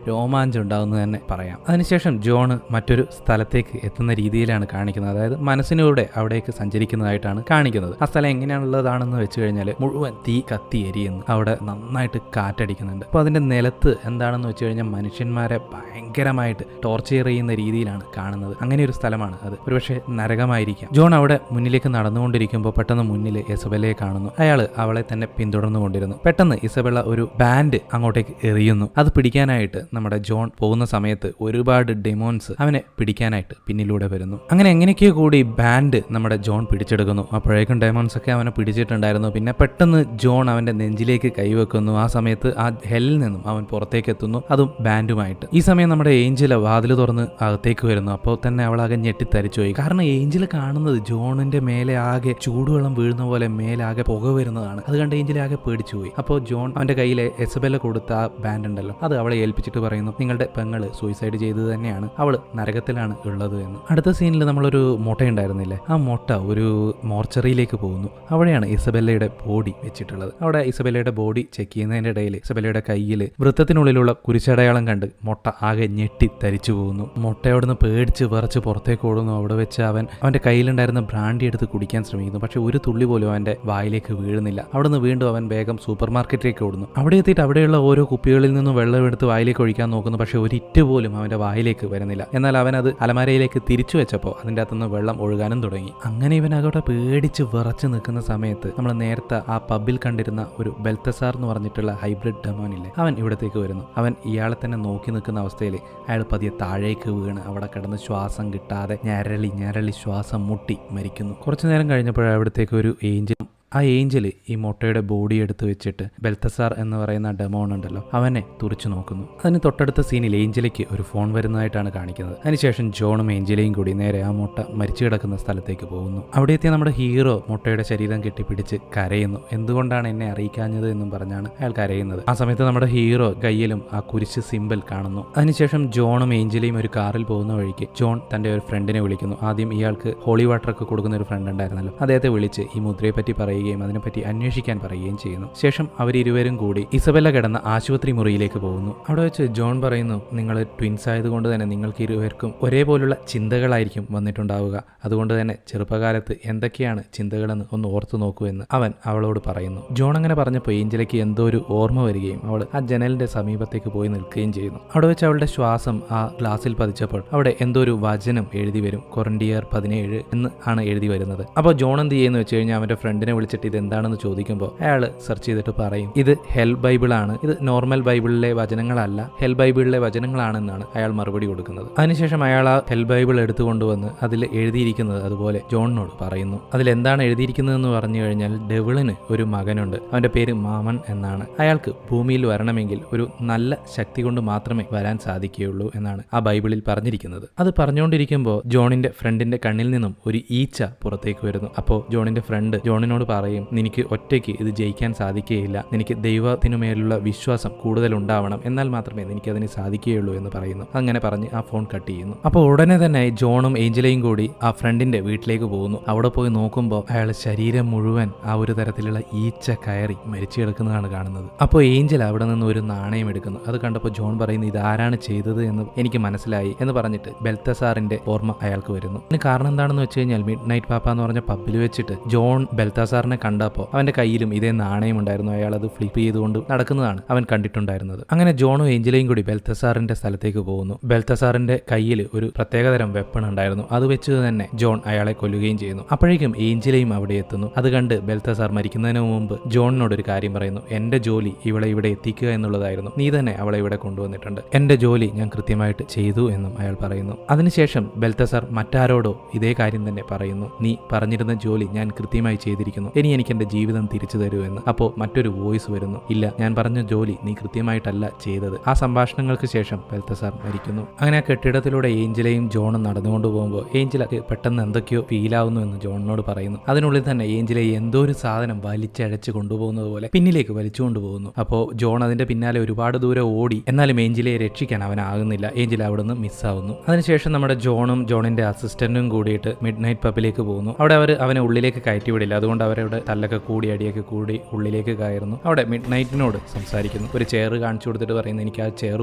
രോമാഞ്ചം ഉണ്ടാവുന്നത് തന്നെ പറയാം. അതിനുശേഷം ജോൺ മറ്റൊരു സ്ഥലത്തേക്ക് എത്തുന്ന രീതിയിലാണ് കാണിക്കുന്നത്. അതായത് മനസ്സിലൂടെ അവിടേക്ക് സഞ്ചരിക്കുന്നതായിട്ടാണ് കാണിക്കുന്നത്. ആ സ്ഥലം എങ്ങനെയാണുള്ളതാണെന്ന് വെച്ച് കഴിഞ്ഞാൽ മുഴുവൻ തീ കത്തി എരിയുന്നു. അവിടെ നന്നായിട്ട് കാറ്റടിക്കുന്നുണ്ട്. അപ്പോൾ അതിന്റെ നിലത്ത് എന്താണെന്ന് വെച്ച് കഴിഞ്ഞാൽ മനുഷ്യന്മാരെ ഭയങ്കരമായിട്ട് ടോർച്ചർ ചെയ്യുന്ന രീതിയിലാണ് കാണുന്നത്. അങ്ങനെ ഒരു സ്ഥലമാണ് അത്. ഒരുപക്ഷെ നരകമായിരിക്കാം. ജോൺ അവിടെ മുന്നിലേക്ക് നടന്നുകൊണ്ടിരിക്കുമ്പോൾ പെട്ടെന്ന് മുന്നിൽ ഇസബെല്ലയെ കാണുന്നു. അയാള് അവളെ തന്നെ പിന്തുടർന്നുകൊണ്ടിരുന്നു. പെട്ടെന്ന് ഇസബെല്ല ഒരു ബാൻഡ് അങ്ങോട്ടേക്ക് എറിയുന്നു. അത് പിടിക്കാനായിട്ട് നമ്മുടെ ജോൺ പോകുന്ന സമയത്ത് ഒരുപാട് ഡെമോൺസ് അവനെ പിടിക്കാനായിട്ട് പിന്നിലൂടെ വരുന്നു. അങ്ങനെ എങ്ങനെയൊക്കെയോ ഒരിക്കൽ കൂടി ബാൻഡ് നമ്മുടെ ജോൺ പിടിച്ചെടുക്കുന്നു. അപ്പോഴേക്കും ഡയമണ്ട്സ് ഒക്കെ അവനെ പിടിച്ചിട്ടുണ്ടായിരുന്നു. പിന്നെ പെട്ടെന്ന് ജോൺ അവന്റെ നെഞ്ചിലേക്ക് കൈവെക്കുന്നു. ആ സമയത്ത് ആ ഹെല്ലിൽ നിന്നും അവൻ പുറത്തേക്ക് എത്തുന്നു, അതും ബാൻഡുമായിട്ട്. ഈ സമയം നമ്മുടെ ഏഞ്ചൽ വാതിൽ തുറന്ന് അകത്തേക്ക് വരുന്നു. അപ്പോൾ തന്നെ അവളാകെ ഞെട്ടിത്തരിച്ചുപോയി. കാരണം ഏഞ്ചൽ കാണുന്നത് ജോണിന്റെ മേലെ ആകെ ചൂടുവെള്ളം വീഴുന്ന പോലെ മേലാകെ പുക വരുന്നതാണ്. അത് കണ്ട് ഏഞ്ചൽ ആകെ പേടിച്ചുപോയി. അപ്പോൾ ജോൺ അവന്റെ കയ്യിലെ എസബെല്ല കൊടുത്ത ആ ബാൻഡ് ഉണ്ടല്ലോ, അത് അവളെ ഏൽപ്പിച്ചിട്ട് പറയുന്നു, നിങ്ങളുടെ പെങ്ങള് സൂയിസൈഡ് ചെയ്തത് തന്നെയാണ്, അവള് നരകത്തിലാണ് ഉള്ളത് എന്ന്. അടുത്ത സീനിൽ നമ്മളൊരു മുട്ടയുണ്ടായിരുന്നില്ലേ, ആ മുട്ട ഒരു മോർച്ചറിയിലേക്ക് പോകുന്നു. അവിടെയാണ് ഇസബെല്ലയുടെ ബോഡി വെച്ചിട്ടുള്ളത്. അവിടെ ഇസബെല്ലയുടെ ബോഡി ചെക്ക് ചെയ്യുന്നതിന്റെ ഇടയിൽ ഇസബെല്ലയുടെ കയ്യിൽ വൃത്തത്തിനുള്ളിലുള്ള കുരിശടയാളം കണ്ട് മുട്ട ആകെ ഞെട്ടി തരിച്ചു പോകുന്നു. മുട്ടയോടുന്ന് പേടിച്ച് വിറച്ച് പുറത്തേക്ക് ഓടുന്നു. അവിടെ വെച്ച് അവന്റെ കയ്യിലുണ്ടായിരുന്ന ബ്രാൻഡി എടുത്ത് കുടിക്കാൻ ശ്രമിക്കുന്നു. പക്ഷെ ഒരു തുള്ളി പോലും അവന്റെ വായിലേക്ക് വീഴുന്നില്ല. അവിടുന്ന് വീണ്ടും അവൻ വേഗം സൂപ്പർ മാർക്കറ്റിലേക്ക് ഓടുന്നു. അവിടെ എത്തിയിട്ട് അവിടെയുള്ള ഓരോ കുപ്പികളിൽ നിന്നും വെള്ളം എടുത്ത് വായിലേക്ക് ഒഴിക്കാൻ നോക്കുന്നു. പക്ഷെ ഒരിറ്റ് പോലും അവന്റെ വായിലേക്ക് വരുന്നില്ല. എന്നാൽ അവൻ അത് അലമാരയിലേക്ക് തിരിച്ചു വെച്ചപ്പോൾ അതിൻ്റെ അകത്തുനിന്ന് വെള്ളം ഒഴുകാനും തുടങ്ങി. അങ്ങനെ ഇവൻ അവിടെ പേടിച്ച് വിറച്ച് നിൽക്കുന്ന സമയത്ത് നമ്മൾ നേരത്തെ ആ പബ്ബിൽ കണ്ടിരുന്ന ഒരു ബെൽത്തസാർ എന്ന് പറഞ്ഞിട്ടുള്ള ഹൈബ്രിഡ് ഡെമോനില്ലേ, അവൻ ഇവിടത്തേക്ക് വരുന്നു. അവൻ ഇയാളെ തന്നെ നോക്കി നിൽക്കുന്ന അവസ്ഥയിൽ അയാൾ പതിയെ താഴേക്ക് വീണ് അവിടെ കിടന്ന് ശ്വാസം കിട്ടാതെ ഞരളി ശ്വാസം മുട്ടി മരിക്കുന്നു. കുറച്ചു നേരം കഴിഞ്ഞപ്പോൾ അവിടത്തേക്ക് ഒരു ഏഞ്ചൽ, ആ ഏഞ്ചൽ ഈ മുട്ടയുടെ ബോഡി എടുത്ത് വെച്ചിട്ട് ബെൽത്തസാർ എന്ന് പറയുന്ന ഡെമോൺ ഉണ്ടല്ലോ അവനെ തുറിച്ചു നോക്കുന്നു. അതിന് തൊട്ടടുത്ത സീനിൽ ഏഞ്ചലിക്ക് ഒരു ഫോൺ വരുന്നതായിട്ടാണ് കാണിക്കുന്നത്. അതിനുശേഷം ജോണും ഏഞ്ചലയും കൂടി നേരെ ആ മുട്ട മരിച്ചു കിടക്കുന്ന സ്ഥലത്തേക്ക് പോകുന്നു. അവിടെ എത്തിയ നമ്മുടെ ഹീറോ മുട്ടയുടെ ശരീരം കെട്ടിപ്പിടിച്ച് കരയുന്നു. എന്തുകൊണ്ടാണ് എന്നെ അറിയിക്കാഞ്ഞത് എന്നും പറഞ്ഞാണ് അയാൾ കരയുന്നത്. ആ സമയത്ത് നമ്മുടെ ഹീറോ കയ്യിലും ആ കുരിശ് സിമ്പിൾ കാണുന്നു. അതിനുശേഷം ജോണും ഏഞ്ചലയും ഒരു കാറിൽ പോകുന്ന വഴിക്ക് ജോൺ തന്റെ ഒരു ഫ്രണ്ടിനെ വിളിക്കുന്നു. ആദ്യം ഇയാൾക്ക് ഹോളി വാട്ടർ ഒക്കെ കൊടുക്കുന്ന ഒരു ഫ്രണ്ട് ഉണ്ടായിരുന്നല്ലോ, അദ്ദേഹത്തെ വിളിച്ച് ഈ മുദ്രയെ പറ്റി പറയുകയും അതിനെപ്പറ്റി അന്വേഷിക്കാൻ പറയുകയും ചെയ്യുന്നു. ശേഷം അവരിരുവരും കൂടി ഇസബെല്ല കിടന്ന ആശുപത്രി മുറിയിലേക്ക് പോകുന്നു. അവിടെ വെച്ച് ജോൺ പറയുന്നു, നിങ്ങൾ ട്വിൻസ് ആയതുകൊണ്ട് തന്നെ നിങ്ങൾക്ക് ഇരുവർക്കും ഒരേപോലുള്ള ചിന്തകളായിരിക്കും വന്നിട്ടുണ്ടാവുക. അതുകൊണ്ട് തന്നെ ചെറുപ്പകാലത്ത് എന്തൊക്കെയാണ് ചിന്തകളെന്ന് ഒന്ന് ഓർത്തു നോക്കൂ എന്ന് അവൻ അവളോട് പറയുന്നു. ജോൺ അങ്ങനെ പറഞ്ഞപ്പോൾ ഏഞ്ചലയ്ക്ക് എന്തോ ഒരു ഓർമ്മ വരികയും അവൾ ആ ജനലിന്റെ സമീപത്തേക്ക് പോയി നിൽക്കുകയും ചെയ്യുന്നു. അവിടെ വെച്ച് അവളുടെ ശ്വാസം ആ ഗ്ലാസിൽ പതിച്ചപ്പോൾ അവിടെ എന്തോ ഒരു വചനം എഴുതി വരും. കൊറിന്ത്യർ 17 എന്ന് ആണ് എഴുതി വരുന്നത്. അപ്പോൾ ജോൺ എന്ത് ചെയ്യുന്നു വെച്ച് കഴിഞ്ഞാൽ അവന്റെ ഫ്രണ്ടിനെ വിളിച്ചിട്ട് ഇത് എന്താണെന്ന് ചോദിക്കുമ്പോൾ അയാൾ സെർച്ച് ചെയ്തിട്ട് പറയും, ഇത് ഹെൽ ബൈബിളാണ്, ഇത് നോർമൽ ബൈബിളിലെ വചനങ്ങളല്ല, ഹെൽ ബൈബിളിലെ വചനങ്ങളാണെന്നാണ് അയാൾ മറുപടി കൊടുക്കുന്നത്. അതിനുശേഷം അയാൾ ആ ഹെൽ ബൈബിൾ എടുത്തുകൊണ്ടുവന്ന് അതിൽ എഴുതിയിരിക്കുന്നത് അതുപോലെ ജോണിനോട് പറയുന്നു. അതിൽ എന്താണ് എഴുതിയിരിക്കുന്നതെന്ന് പറഞ്ഞു കഴിഞ്ഞാൽ ഡെവിളിന് ഒരു മകനുണ്ട്, അവന്റെ പേര് മാമൻ എന്നാണ്. അയാൾക്ക് ഭൂമിയിൽ വരണമെങ്കിൽ ഒരു നല്ല ശക്തി കൊണ്ട് മാത്രമേ വരാൻ സാധിക്കുകയുള്ളൂ എന്നാണ് ആ ബൈബിളിൽ പറഞ്ഞിരിക്കുന്നത്. അത് പറഞ്ഞുകൊണ്ടിരിക്കുമ്പോൾ ജോണിന്റെ ഫ്രണ്ടിന്റെ കണ്ണിൽ നിന്നും ഒരു ഈച്ച പുറത്തേക്ക് വരുന്നു. അപ്പോൾ ജോണിന്റെ ഫ്രണ്ട് ജോണിനോട് പറയും, നിനക്ക് ഒറ്റയ്ക്ക് ഇത് ജയിക്കാൻ സാധിക്കുകയില്ല, നിനക്ക് ദൈവത്തിനു മേലുള്ള വിശ്വാസം കൂടുതൽ ഉണ്ടാവണം, എന്നാൽ മാത്രമേ നിനക്ക് അതിന് സാധിക്കുകയുള്ളൂ എന്ന് പറയുന്നു. അങ്ങനെ പറഞ്ഞ് ആ ഫോൺ കട്ട് ചെയ്യുന്നു. അപ്പോൾ ഉടനെ തന്നെ ജോണും ഏഞ്ചലയും കൂടി ആ ഫ്രണ്ടിന്റെ വീട്ടിലേക്ക് പോകുന്നു. അവിടെ പോയി നോക്കുമ്പോൾ അയാൾ ശരീരം മുഴുവൻ ആ ഒരു തരത്തിലുള്ള ഈച്ച കയറി മരിച്ചു കിടക്കുന്നതാണ് കാണുന്നത്. അപ്പോൾ ഏഞ്ചൽ അവിടെ നിന്ന് ഒരു നാണയം എടുക്കുന്നു. അത് കണ്ടപ്പോൾ ജോൺ പറയുന്നു, ഇത് ആരാണ് ചെയ്തത് എന്ന് എനിക്ക് മനസ്സിലായി എന്ന് പറഞ്ഞിട്ട് ബെൽത്തസാറിന്റെ ഓർമ്മ അയാൾക്ക് വരുന്നു. അതിന് കാരണം എന്താണെന്ന് വെച്ച് കഴിഞ്ഞാൽ മിഡ് നൈറ്റ് പാപ്പ എന്ന് പറഞ്ഞ പബ്ബിൽ വെച്ചിട്ട് ജോൺ ബെൽത്തസാറിനെ കണ്ടപ്പോൾ അവന്റെ കയ്യിലും ഇതേ നാണയം ഉണ്ടായിരുന്നു. അയാൾ അത് ഫ്ലിപ്പ് ചെയ്തുകൊണ്ട് നടക്കുന്നതാണ് അവൻ കണ്ടിട്ടുണ്ടായിരുന്നത്. അങ്ങനെ ജോണും ഏഞ്ചലയും കൂടി ബെൽത്തസാറിന്റെ സ്ഥലത്തേക്ക് പോകുന്നു. ബെൽത്തസാറിന്റെ കയ്യിൽ ഒരു പ്രത്യേകതരം വെപ്പൺ ഉണ്ടായിരുന്നു. അത് വെച്ച് തന്നെ ജോൺ അയാളെ കൊല്ലുകയും ചെയ്യുന്നു. അപ്പോഴേക്കും ഏഞ്ചലയും അവിടെ എത്തുന്നു. അത് കണ്ട് ബെൽത്തസാർ മരിക്കുന്നതിന് മുമ്പ് ജോണിനോട് ഒരു കാര്യം പറയുന്നു, എന്റെ ജോലി ഇവളെ ഇവിടെ എത്തിക്കുക എന്നുള്ളതായിരുന്നു, നീ തന്നെ അവളെ ഇവിടെ കൊണ്ടുവന്നിട്ടുണ്ട്, എന്റെ ജോലി ഞാൻ കൃത്യമായിട്ട് ചെയ്തു എന്നും അയാൾ പറയുന്നു. അതിനുശേഷം ബെൽത്തസാർ മറ്റാരോടോ ഇതേ കാര്യം തന്നെ പറയുന്നു, നീ പറഞ്ഞിരുന്ന ജോലി ഞാൻ കൃത്യമായി ചെയ്തിരിക്കുന്നു, ഇനി എനിക്ക് എന്റെ ജീവിതം തിരിച്ചു തരൂ എന്ന്. അപ്പോൾ മറ്റൊരു വോയിസ് വരുന്നു, ഇല്ല, ഞാൻ പറഞ്ഞ ജോലി നീ കൃത്യമായിട്ടല്ല ചെയ്തത്. ആ സംഭാഷണങ്ങൾക്ക് ശേഷം ബെൽത്തസാർ മരിക്കുന്നു. അങ്ങനെ ആ കെട്ടിടത്തിലൂടെ ഏഞ്ചലയും ജോണും നടന്നുകൊണ്ട് പോകുമ്പോൾ ഏഞ്ചലക്ക് പെട്ടെന്ന് എന്തൊക്കെയോ ഫീൽ ആവുന്നു എന്ന് ജോണിനോട് പറയുന്നു. അതിനുള്ളിൽ തന്നെ ഏഞ്ചലെ എന്തോ ഒരു സാധനം വലിച്ചഴച്ച് കൊണ്ടുപോകുന്നത് പോലെ പിന്നിലേക്ക് വലിച്ചുകൊണ്ട് പോകുന്നു. അപ്പോൾ ജോൺ അതിന്റെ പിന്നാലെ ഒരുപാട് ദൂരം ഓടി, എന്നാലും ഏഞ്ചലയെ രക്ഷിക്കാൻ അവനാകുന്നില്ല. ഏഞ്ചല അവിടെ നിന്ന് മിസ്സാവുന്നു. അതിനുശേഷം നമ്മുടെ ജോണും ജോണിന്റെ അസിസ്റ്റന്റും കൂടിയിട്ട് മിഡ് നൈറ്റ് പബ്ബിലേക്ക് പോകുന്നു. അവിടെ അവർ അവനെ ഉള്ളിലേക്ക് കയറ്റിവിടില്ല. അതുകൊണ്ട് അവരവിടെ തല്ലൊക്കെ കൂടി അടിയൊക്കെ കൂടി ഉള്ളിലേക്ക് കയറുന്നു. അവിടെ മിഡ് നൈറ്റിനോട് സംസാരിക്കുന്നു. ഒരു ചെയർ കാണിച്ചു കൊടുത്തിട്ട് പറയുന്നു, എനിക്ക് ആ ചെയർ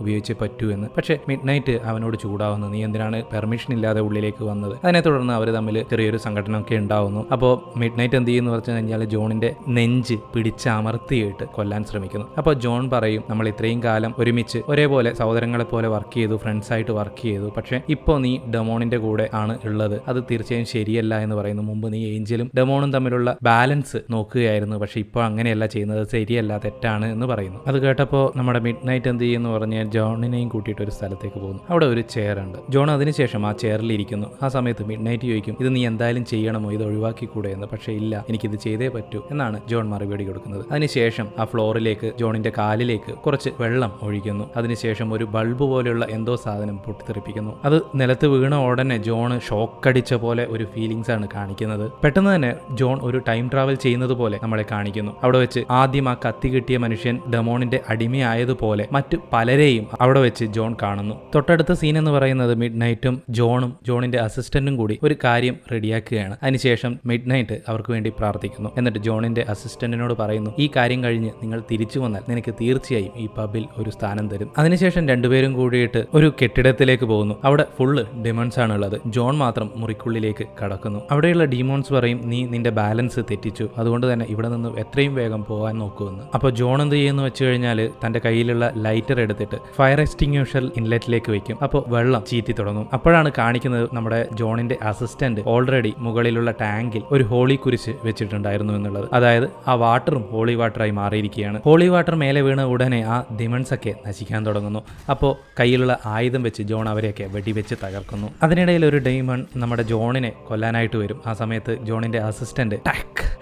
ഉപയോഗിച്ചേ പറ്റൂ എന്ന്. പക്ഷേ മിഡ് നൈറ്റ് അവനോട് ചൂടാവുന്നു, നീ എന്തിനാണ് പെർമിഷൻ ഇല്ലാതെ ഉള്ളിലേക്ക് വന്നത്? അതിനെ തുടർന്ന് അവർ തമ്മിൽ ചെറിയൊരു സംഘടനയൊക്കെ ഉണ്ടാവുന്നു. അപ്പോൾ മിഡ് നൈറ്റ് എന്ത് ചെയ്യുന്നു പറഞ്ഞു കഴിഞ്ഞാൽ ജോണിന്റെ നെഞ്ച് പിടിച്ചമർത്തിയിട്ട് കൊല്ലാൻ ശ്രമിക്കുന്നു. അപ്പോൾ ജോൺ പറയും, നമ്മൾ ഇത്രയും കാലം ഒരുമിച്ച് ഒരേപോലെ സഹോദരങ്ങളെ പോലെ വർക്ക് ചെയ്തു, ഫ്രണ്ട്സ് ആയിട്ട് വർക്ക് ചെയ്തു, പക്ഷേ ഇപ്പോൾ നീ ഡെമോണിന്റെ കൂടെ ആണ് ഉള്ളത്, അത് തീർച്ചയായും ശരിയല്ല എന്ന് പറയുന്നു. മുമ്പ് നീ ഏഞ്ചലും ഡെമോണും തമ്മിലുള്ള ഇതുപോലുള്ള ബാലൻസ് നോക്കുകയായിരുന്നു, പക്ഷെ ഇപ്പോൾ അങ്ങനെയല്ല ചെയ്യുന്നത്, ശരിയല്ല, തെറ്റാണ് എന്ന് പറയുന്നു. അത് കേട്ടപ്പോൾ നമ്മുടെ മിഡ് നൈറ്റ് എന്ത് ചെയ്യുന്നു പറഞ്ഞാൽ ജോണിനെയും കൂട്ടിയിട്ട് ഒരു സ്ഥലത്തേക്ക് പോകുന്നു. അവിടെ ഒരു ചെയർ ഉണ്ട്. ജോൺ അതിനുശേഷം ആ ചെയറിൽ ഇരിക്കുന്നു. ആ സമയത്ത് മിഡ് നൈറ്റ് ചോദിക്കും, ഇത് നീ എന്തായാലും ചെയ്യണമോ, ഇത് ഒഴിവാക്കിക്കൂടെ എന്ന്. പക്ഷേ ഇല്ല, എനിക്കിത് ചെയ്തേ പറ്റൂ എന്നാണ് ജോൺ മറുപടി കൊടുക്കുന്നത്. അതിനുശേഷം ആ ഫ്ലോറിലേക്ക് ജോണിന്റെ കാലിലേക്ക് കുറച്ച് വെള്ളം ഒഴിക്കുന്നു. അതിനുശേഷം ഒരു ബൾബ് പോലെയുള്ള എന്തോ സാധനം പൊട്ടിത്തെറിപ്പിക്കുന്നു. അത് നിലത്ത് വീണ ഉടനെ ജോണ് ഷോക്കടിച്ച പോലെ ഒരു ഫീലിങ്സ് ആണ് കാണിക്കുന്നത്. പെട്ടെന്ന് തന്നെ ജോൺ ഒരു ടൈം ട്രാവൽ ചെയ്യുന്നത് പോലെ നമ്മളെ കാണിക്കുന്നു. അവിടെ വെച്ച് ആദ്യം ആ കത്തി കിട്ടിയ മനുഷ്യൻ ഡെമോണിന്റെ അടിമയായതുപോലെ മറ്റു പലരെയും അവിടെ വെച്ച് ജോൺ കാണുന്നു. തൊട്ടടുത്ത സീൻ എന്ന് പറയുന്നത് മിഡ് നൈറ്റും ജോണും ജോണിന്റെ അസിസ്റ്റന്റും കൂടി ഒരു കാര്യം റെഡിയാക്കുകയാണ്. അതിനുശേഷം മിഡ് നൈറ്റ് അവർക്ക് വേണ്ടി പ്രാർത്ഥിക്കുന്നു. എന്നിട്ട് ജോണിന്റെ അസിസ്റ്റന്റിനോട് പറയുന്നു, ഈ കാര്യം കഴിഞ്ഞ് നിങ്ങൾ തിരിച്ചു വന്നാൽ നിനക്ക് തീർച്ചയായും ഈ പബ്ബിൽ ഒരു സ്ഥാനം തരും. അതിനുശേഷം രണ്ടുപേരും കൂടിയിട്ട് ഒരു കെട്ടിടത്തിലേക്ക് പോകുന്നു. അവിടെ ഫുള്ള് ഡിമോൺസ് ആണുള്ളത്. ജോൺ മാത്രം മുറിക്കുള്ളിലേക്ക് കടക്കുന്നു. അവിടെയുള്ള ഡീമോൺസ് പറയും, നീ നിന്റെ ബാലൻസ് തെറ്റിച്ചു, അതുകൊണ്ട് തന്നെ ഇവിടെ നിന്ന് എത്രയും വേഗം പോകാൻ നോക്കുമെന്ന്. അപ്പോൾ ജോൺ എന്ത് ചെയ്യുന്നു വെച്ച് കഴിഞ്ഞാൽ തന്റെ കയ്യിലുള്ള ലൈറ്റർ എടുത്തിട്ട് ഫയർ എക്സ്റ്റിങ്യൂഷർ ഇൻലെറ്റിലേക്ക് വെക്കും. അപ്പോൾ വെള്ളം ചീറ്റി തുടങ്ങും. അപ്പോഴാണ് കാണിക്കുന്നത് നമ്മുടെ ജോണിന്റെ അസിസ്റ്റന്റ് ഓൾറെഡി മുകളിലുള്ള ടാങ്കിൽ ഒരു ഹോളി കുരിശ് വെച്ചിട്ടുണ്ടായിരുന്നു എന്നുള്ളത്. അതായത് ആ വാട്ടറും ഹോളി വാട്ടറായി മാറിയിരിക്കുകയാണ്. ഹോളി വാട്ടർ മേലെ വീണ ഉടനെ ആ ഡിമൺസ് ഒക്കെ നശിക്കാൻ തുടങ്ങുന്നു. അപ്പോൾ കയ്യിലുള്ള ആയുധം വെച്ച് ജോൺ അവരെയൊക്കെ വെടിവെച്ച് തകർക്കുന്നു. അതിനിടയിൽ ഒരു ഡൈമൺ നമ്മുടെ ജോണിനെ കൊല്ലാനായിട്ട് വരും. ആ സമയത്ത് ജോണിന്റെ അസിസ്റ്റന്റ്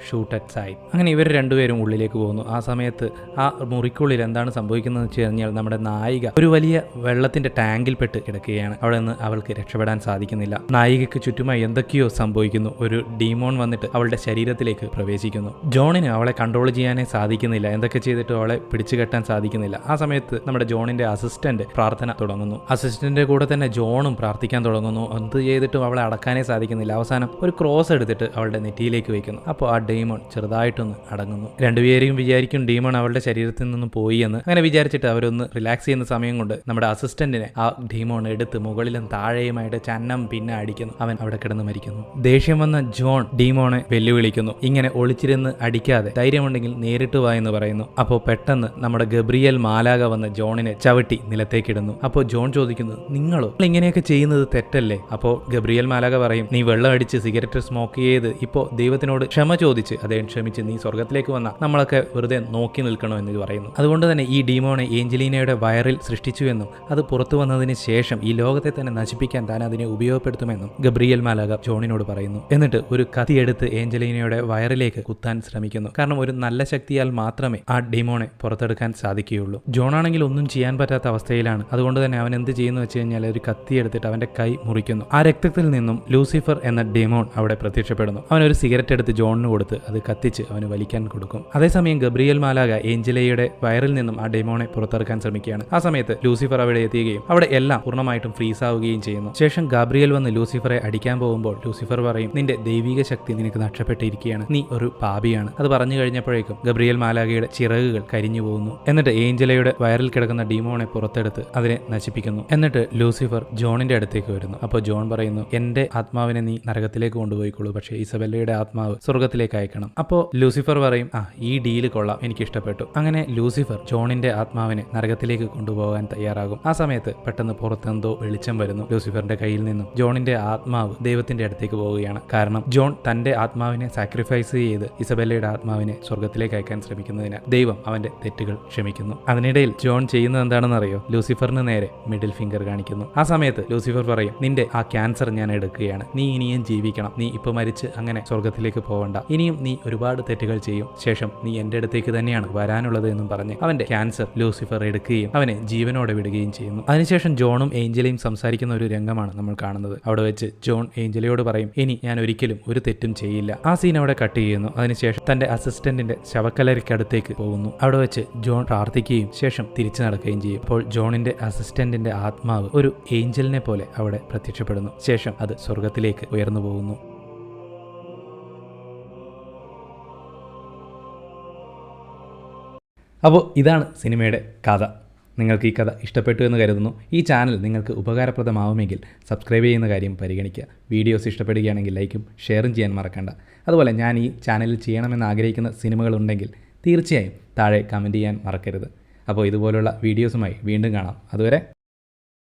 ഷൂട്ട് അറ്റ് സൈഡ്. അങ്ങനെ ഇവർ രണ്ടുപേരും ഉള്ളിലേക്ക് പോകുന്നു. ആ സമയത്ത് ആ മുറിക്കുള്ളിൽ എന്താണ് സംഭവിക്കുന്നത് വെച്ച് കഴിഞ്ഞാൽ നമ്മുടെ നായിക ഒരു വലിയ വെള്ളത്തിന്റെ ടാങ്കിൽപ്പെട്ട് കിടക്കുകയാണ്. അവിടെ നിന്ന് അവൾക്ക് രക്ഷപ്പെടാൻ സാധിക്കുന്നില്ല. നായികയ്ക്ക് ചുറ്റുമായി എന്തൊക്കെയോ സംഭവിക്കുന്നു. ഒരു ഡീമോൺ വന്നിട്ട് അവളുടെ ശരീരത്തിലേക്ക് പ്രവേശിക്കുന്നു. ജോണിന് അവളെ കൺട്രോൾ ചെയ്യാനേ സാധിക്കുന്നില്ല. എന്തൊക്കെ ചെയ്തിട്ട് അവളെ പിടിച്ചു കെട്ടാൻ സാധിക്കുന്നില്ല. ആ സമയത്ത് നമ്മുടെ ജോണിന്റെ അസിസ്റ്റന്റ് പ്രാർത്ഥന തുടങ്ങുന്നു. അസിസ്റ്റന്റിന്റെ കൂടെ തന്നെ ജോണും പ്രാർത്ഥിക്കാൻ തുടങ്ങുന്നു. എന്ത് ചെയ്തിട്ടും അവളെ അടക്കാനേ സാധിക്കുന്നില്ല. അവസാനം ഒരു ക്രോസ് എടുത്തിട്ട് അവളുടെ നെറ്റിയിലേക്ക് വയ്ക്കുന്നു. അപ്പോൾ ആ ഡീമോൺ ചെറുതായിട്ടൊന്ന് അടങ്ങുന്നു. രണ്ടുപേരെയും വിചാരിക്കും ഡീമോൺ അവളുടെ ശരീരത്തിൽ നിന്നും പോയി എന്ന്. അങ്ങനെ വിചാരിച്ചിട്ട് അവരൊന്ന് റിലാക്സ് ചെയ്യുന്ന സമയം കൊണ്ട് നമ്മുടെ അസിസ്റ്റന്റിനെ ആ ഡീമോൺ എടുത്ത് മുകളിലും താഴെയുമായിട്ട് ചന്നം പിന്നെ അടിക്കുന്നു. അവൻ അവിടെ കിടന്ന് മരിക്കുന്നു. ദേഷ്യം വന്ന ജോൺ ഡീമോണെ വെല്ലുവിളിക്കുന്നു, ഇങ്ങനെ ഒളിച്ചിരുന്ന് അടിക്കാതെ ധൈര്യമുണ്ടെങ്കിൽ നേരിട്ട് വാ എന്ന് പറയുന്നു. അപ്പോൾ പെട്ടെന്ന് നമ്മുടെ ഗബ്രിയേൽ മാലാക വന്ന് ജോണിനെ ചവിട്ടി നിലത്തേക്കിടുന്നു. അപ്പോൾ ജോൺ ചോദിക്കുന്നു, നിങ്ങളോ ഇങ്ങനെയൊക്കെ ചെയ്യുന്നത് തെറ്റല്ലേ? അപ്പോൾ ഗബ്രിയേൽ മാലാക പറയും, നീ വെള്ളം അടിച്ച് സിഗരറ്റ് സ്മോക്ക് ചെയ്ത് ഇപ്പോൾ ദൈവത്തിനോട് ക്ഷമ ചോദിച്ച് അദ്ദേഹം ക്ഷമിച്ച് നീ സ്വർഗത്തിലേക്ക് വന്ന നമ്മളൊക്കെ വെറുതെ നോക്കി നിൽക്കണോ എന്ന് പറയുന്നു. അതുകൊണ്ട് തന്നെ ഈ ഡീമോണെ ഏഞ്ചലീനയുടെ വയറിൽ സൃഷ്ടിച്ചുവെന്നും അത് പുറത്തു വന്നതിന് ശേഷം ഈ ലോകത്തെ തന്നെ നശിപ്പിക്കാൻ താൻ അതിനെ ഉപയോഗപ്പെടുത്തുമെന്നും ഗബ്രിയേൽ മാലാക ജോണിനോട് പറയുന്നു. എന്നിട്ട് ഒരു കത്തിയെടുത്ത് ഏഞ്ചലീനയുടെ വയറിലേക്ക് കുത്താൻ ശ്രമിക്കുന്നു. കാരണം ഒരു നല്ല ശക്തിയാൽ മാത്രമേ ആ ഡീമോണെ പുറത്തെടുക്കാൻ സാധിക്കുകയുള്ളൂ. ജോണാണെങ്കിൽ ഒന്നും ചെയ്യാൻ പറ്റാത്ത അവസ്ഥയിലാണ്. അതുകൊണ്ട് തന്നെ അവൻ എന്ത് ചെയ്യുന്നു വെച്ച് കഴിഞ്ഞാൽ ഒരു കത്തിയെടുത്തിട്ട് അവന്റെ കൈ മുറിക്കുന്നു. ആ രക്തത്തിൽ നിന്നും ലൂസിഫർ എന്ന ഡീമോൺ അവിടെ പ്രത്യക്ഷപ്പെടുന്നു. അവൻ ഒരു സിഗരറ്റ് എടുത്ത് ജോണിന് കൊടുത്ത് അത് കത്തിച്ച് അവന് വലിക്കാൻ കൊടുക്കും. അതേസമയം ഗബ്രിയേൽ മാലാക ഏഞ്ചലയുടെ വയറിൽ നിന്നും ആ ഡീമോണെ പുറത്തെടുക്കാൻ ശ്രമിക്കുകയാണ്. ആ സമയത്ത് ലൂസിഫർ അവിടെ എത്തുകയും അവിടെ എല്ലാം പൂർണ്ണമായിട്ടും ഫ്രീസ് ആവുകയും ചെയ്യുന്നു. ശേഷം ഗാബ്രിയേൽ വന്ന് ലൂസിഫറെ അടിക്കാൻ പോകുമ്പോൾ ലൂസിഫർ പറയും, നിന്റെ ദൈവിക ശക്തി നിനക്ക് നഷ്ടപ്പെട്ടിരിക്കുകയാണ്, നീ ഒരു പാപിയാണ്. അത് പറഞ്ഞു കഴിഞ്ഞപ്പോഴേക്കും ഗബ്രിയേൽ മാലാകയുടെ ചിറകുകൾ കരിഞ്ഞു പോകുന്നു. എന്നിട്ട് ഏഞ്ചലയുടെ വയറിൽ കിടക്കുന്ന ഡീമോണെ പുറത്തെടുത്ത് അതിനെ നശിപ്പിക്കുന്നു. എന്നിട്ട് ലൂസിഫർ ജോണിന്റെ അടുത്തേക്ക് വരുന്നു. അപ്പോൾ ജോൺ പറയുന്നു, എന്റെ ആത്മാവിനെ നീ നരകത്തിലേക്ക് കൊണ്ടുപോയിക്കോളൂ, പക്ഷേ ഇസബെല്ലയുടെ ആത്മാവ് സ്വർഗത്തിലേക്ക് അയക്കണം. അപ്പോൾ ലൂസിഫർ പറയും, ഈ ഡീല് കൊള്ളാം, എനിക്ക് ഇഷ്ടപ്പെട്ടു. അങ്ങനെ ലൂസിഫർ ജോണിന്റെ ആത്മാവിനെ നരകത്തിലേക്ക് കൊണ്ടുപോകാൻ തയ്യാറാകും. ആ സമയത്ത് പെട്ടെന്ന് പുറത്തെന്തോ വെളിച്ചം വരുന്നു. ലൂസിഫറിന്റെ കയ്യിൽ നിന്നും ജോണിന്റെ ആത്മാവ് ദൈവത്തിന്റെ അടുത്തേക്ക് പോവുകയാണ്. കാരണം ജോൺ തന്റെ ആത്മാവിനെ സാക്രിഫൈസ് ചെയ്ത് ഇസബെല്ലയുടെ ആത്മാവിനെ സ്വർഗത്തിലേക്ക് അയക്കാൻ ശ്രമിക്കുന്നതിനാൽ ദൈവം അവന്റെ തെറ്റുകൾ ക്ഷമിക്കുന്നു. അതിനിടയിൽ ജോൺ ചെയ്യുന്നത് എന്താണെന്ന് അറിയോ? ലൂസിഫറിന് നേരെ മിഡിൽ ഫിംഗർ കാണിക്കുന്നു. ആ സമയത്ത് ലൂസിഫർ പറയും, നിന്റെ ആ ക്യാൻസർ ഞാൻ എടുക്കുകയാണ്, നീ ഇനിയും ജീവിക്കണം, നീ ഇപ്പൊ മരിച്ച് അങ്ങനെ സ്വർഗത്തിലേക്ക് പോവണ്ട, ഇനിയും നീ ഒരുപാട് തെറ്റുകൾ ചെയ്യും, ശേഷം നീ എന്റെ അടുത്തേക്ക് തന്നെയാണ് വരാനുള്ളത് എന്നും പറഞ്ഞ് അവന്റെ ക്യാൻസർ ലൂസിഫർ എടുക്കുകയും അവനെ ജീവനോടെ വിടുകയും ചെയ്യുന്നു. അതിനുശേഷം ജോണും ഏഞ്ചലയും സംസാരിക്കുന്ന ഒരു രംഗമാണ് നമ്മൾ കാണുന്നത്. അവിടെ വെച്ച് ജോൺ ഏഞ്ചലയോട് പറയും, ഇനി ഞാൻ ഒരിക്കലും ഒരു തെറ്റും ചെയ്യില്ല. ആ സീൻ അവിടെ കട്ട് ചെയ്യുന്നു. അതിനുശേഷം തന്റെ അസിസ്റ്റന്റിന്റെ ശവക്കലരിക്കടുത്തേക്ക് പോകുന്നു. അവിടെ വെച്ച് ജോൺ പ്രാർത്ഥിക്കുകയും ശേഷം തിരിച്ചു നടക്കുകയും ചെയ്യും. അപ്പോൾ ജോണിന്റെ അസിസ്റ്റന്റിന്റെ ആത്മാവ് ഒരു ഏഞ്ചലിനെ പോലെ അവിടെ പ്രത്യക്ഷപ്പെടുന്നു. ശേഷം അത് സ്വർഗത്തിലേക്ക് ഉയർന്നു പോകുന്നു. അപ്പോൾ ഇതാണ് സിനിമയുടെ കഥ. നിങ്ങൾക്ക് ഈ കഥ ഇഷ്ടപ്പെട്ടു എന്ന് കരുതുന്നു. ഈ ചാനൽ നിങ്ങൾക്ക് ഉപകാരപ്രദമാവുമെങ്കിൽ സബ്സ്ക്രൈബ് ചെയ്യുന്ന കാര്യം പരിഗണിക്കുക. വീഡിയോസ് ഇഷ്ടപ്പെടുകയാണെങ്കിൽ ലൈക്കും ഷെയറും ചെയ്യാൻ മറക്കണ്ട. അതുപോലെ ഞാൻ ഈ ചാനലിൽ ചെയ്യണമെന്ന് ആഗ്രഹിക്കുന്ന സിനിമകളുണ്ടെങ്കിൽ തീർച്ചയായും താഴെ കമൻറ്റ് ചെയ്യാൻ മറക്കരുത്. അപ്പോൾ ഇതുപോലുള്ള വീഡിയോസുമായി വീണ്ടും കാണാം. അതുവരെ